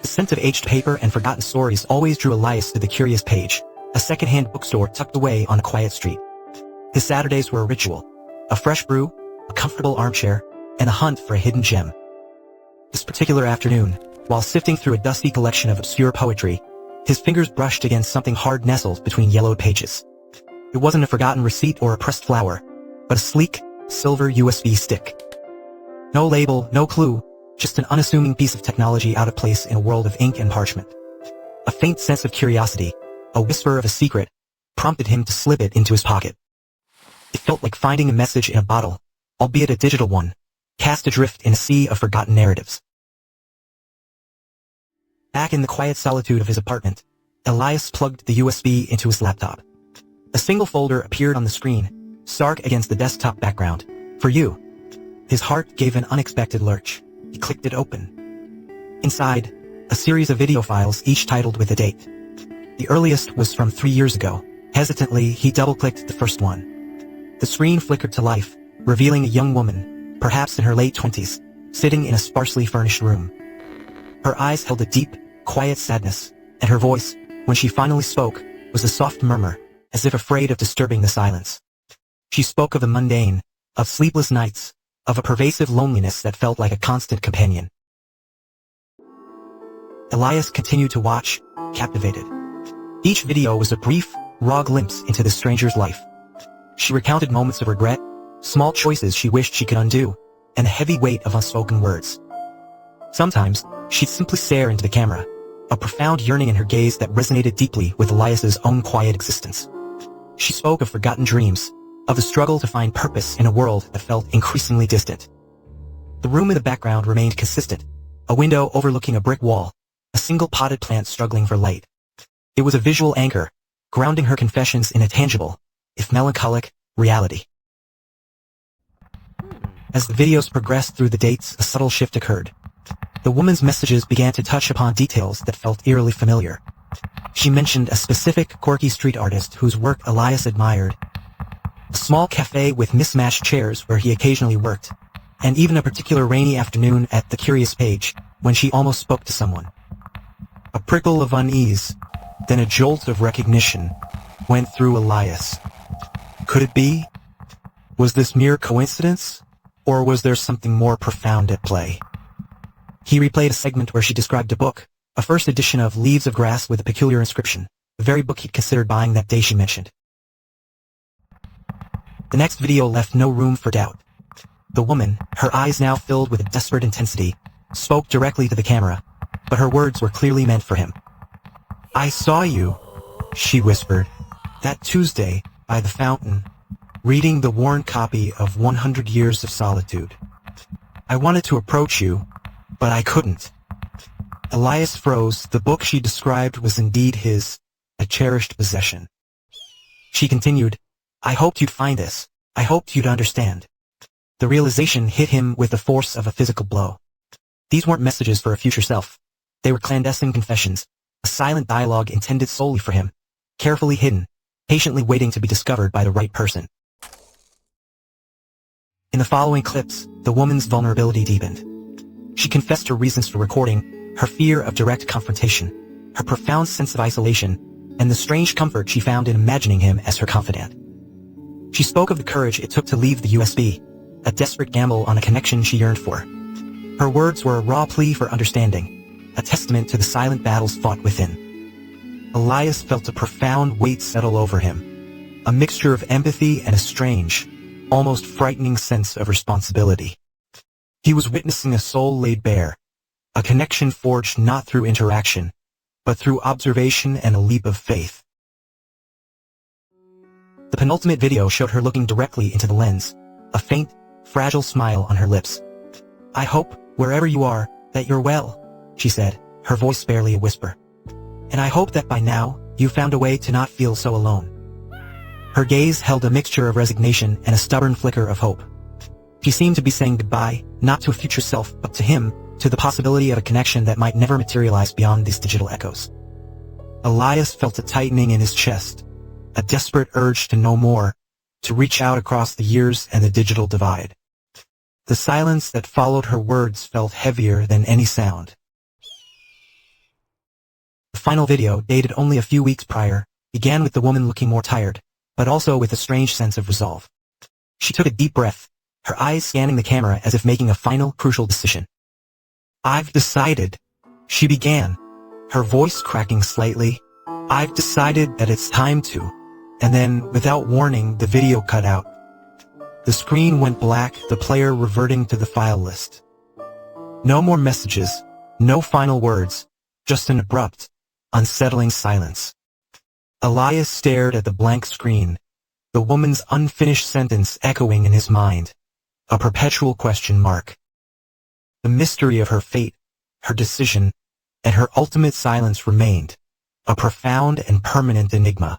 The scent of aged paper and forgotten stories always drew Elias to the curious page, a second-hand bookstore tucked away on a quiet street. His Saturdays were a ritual, a fresh brew, a comfortable armchair, and a hunt for a hidden gem. This particular afternoon, while sifting through a dusty collection of obscure poetry, his fingers brushed against something hard nestled between yellowed pages. It wasn't a forgotten receipt or a pressed flower, but a sleek, silver USB stick. No label, no clue, just an unassuming piece of technology out of place in a world of ink and parchment. A faint sense of curiosity, a whisper of a secret, prompted him to slip it into his pocket. It felt like finding a message in a bottle, albeit a digital one, cast adrift in a sea of forgotten narratives. Back in the quiet solitude of his apartment, Elias plugged the USB into his laptop. A single folder appeared on the screen, stark against the desktop background. For you. His heart gave an unexpected lurch. He clicked it open. Inside, a series of video files, each titled with a date. The earliest was from 3 years ago. Hesitantly, he double-clicked the first one. The screen flickered to life, revealing a young woman, perhaps in her late 20s, sitting in a sparsely furnished room. Her eyes held a deep, quiet sadness, and her voice, when she finally spoke, was a soft murmur, as if afraid of disturbing the silence. She spoke of the mundane, of sleepless nights, of a pervasive loneliness that felt like a constant companion. Elias continued to watch, captivated. Each video was a brief, raw glimpse into the stranger's life. She recounted moments of regret, small choices she wished she could undo, and a heavy weight of unspoken words. Sometimes, she'd simply stare into the camera, a profound yearning in her gaze that resonated deeply with Elias's own quiet existence. She spoke of forgotten dreams, of the struggle to find purpose in a world that felt increasingly distant. The room in the background remained consistent, a window overlooking a brick wall, a single potted plant struggling for light. It was a visual anchor, grounding her confessions in a tangible, if melancholic, reality. As the videos progressed through the dates, a subtle shift occurred. The woman's messages began to touch upon details that felt eerily familiar. She mentioned a specific, quirky street artist whose work Elias admired, a small cafe with mismatched chairs where he occasionally worked, and even a particular rainy afternoon at the curious page, when she almost spoke to someone. A prickle of unease, then a jolt of recognition, went through Elias. Could it be? Was this mere coincidence? Or was there something more profound at play? He replayed a segment where she described a book, a first edition of Leaves of Grass with a peculiar inscription, the very book he'd considered buying that day she mentioned. The next video left no room for doubt. The woman, her eyes now filled with a desperate intensity, spoke directly to the camera, but her words were clearly meant for him. "I saw you," she whispered, "that Tuesday, by the fountain, reading the worn copy of 100 Years of Solitude. I wanted to approach you, but I couldn't." Elias froze. The book she described was indeed his, a cherished possession. She continued, "I hoped you'd find this. I hoped you'd understand." The realization hit him with the force of a physical blow. These weren't messages for a future self. They were clandestine confessions, a silent dialogue intended solely for him, carefully hidden, patiently waiting to be discovered by the right person. In the following clips, the woman's vulnerability deepened. She confessed her reasons for recording, her fear of direct confrontation, her profound sense of isolation, and the strange comfort she found in imagining him as her confidant. She spoke of the courage it took to leave the USB, a desperate gamble on a connection she yearned for. Her words were a raw plea for understanding, a testament to the silent battles fought within. Elias felt a profound weight settle over him, a mixture of empathy and a strange, almost frightening sense of responsibility. He was witnessing a soul laid bare, a connection forged not through interaction, but through observation and a leap of faith. The penultimate video showed her looking directly into the lens, a faint, fragile smile on her lips. "I hope, wherever you are, that you're well," she said, her voice barely a whisper. "And I hope that by now, you've found a way to not feel so alone." Her gaze held a mixture of resignation and a stubborn flicker of hope. She seemed to be saying goodbye, not to a future self, but to him, to the possibility of a connection that might never materialize beyond these digital echoes. Elias felt a tightening in his chest, a desperate urge to know more, to reach out across the years and the digital divide. The silence that followed her words felt heavier than any sound. final video, dated only a few weeks prior, began with the woman looking more tired, but also with a strange sense of resolve. She took a deep breath, her eyes scanning the camera as if making a final, crucial decision. "I've decided," she began, her voice cracking slightly. "I've decided that it's time to." And then, without warning, the video cut out. The screen went black, the player reverting to the file list. No more messages, no final words, just an abrupt, unsettling silence. Elias stared at the blank screen, the woman's unfinished sentence echoing in his mind, a perpetual question mark. The mystery of her fate, her decision, and her ultimate silence remained, a profound and permanent enigma.